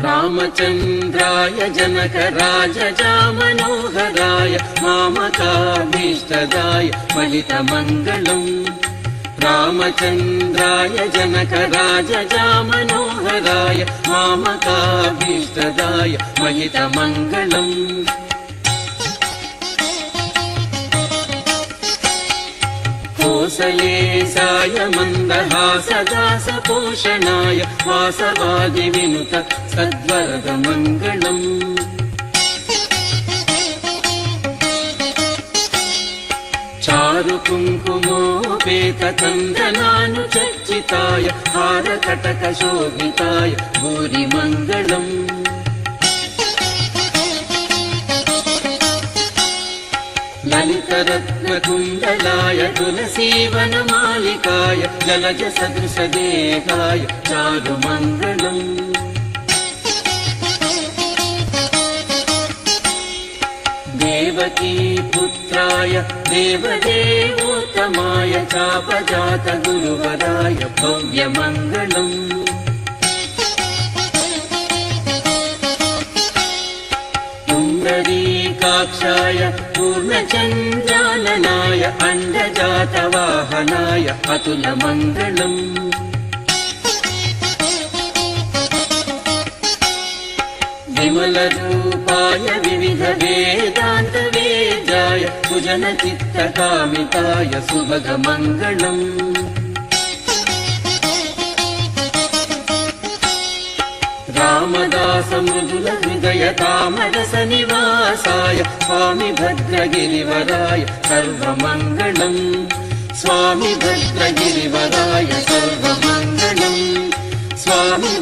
रामचन्द्राय जनकराजजामनोहराय मामकाभीष्टदाय महितमङ्गलम् रामचन्द्राय जनकराजजामनोहराय मामकाभीष्टदाय महितमङ्गलम् कोसलेशाय मन्दहासदासपोषणाय वासवादिविनुत सद्वरदमङ्गलम् चारुकुङ्कुमोपेतकन्दनानुचर्चिताय हारकटकशोभिताय भूरिमङ्गलम् ललितरत्नकुण्डलाय तुलसीवनमालिकाय जलजसदृशदेहाय चारुमङ्गलम् देवकीपुत्राय देवदेवोत्तमाय चापजातगुरुवराय भव्यमङ्गलम् पुण्डरीकाक्षाय पूर्णचन्द्राननाय अण्डजातवाहनाय अतुलमङ्गलम् विमलरूपाय विविधवेदान्तवेद्याय सुजनचित्तकामिताय सुभगमङ्गलम् रामदासमृदुलहृदयतामरसनिवासाय स्वामि भद्रगिरिवराय सर्वमङ्गलम् स्वामि भद्रगिरिवराय सर्वमङ्गलम् स्वामि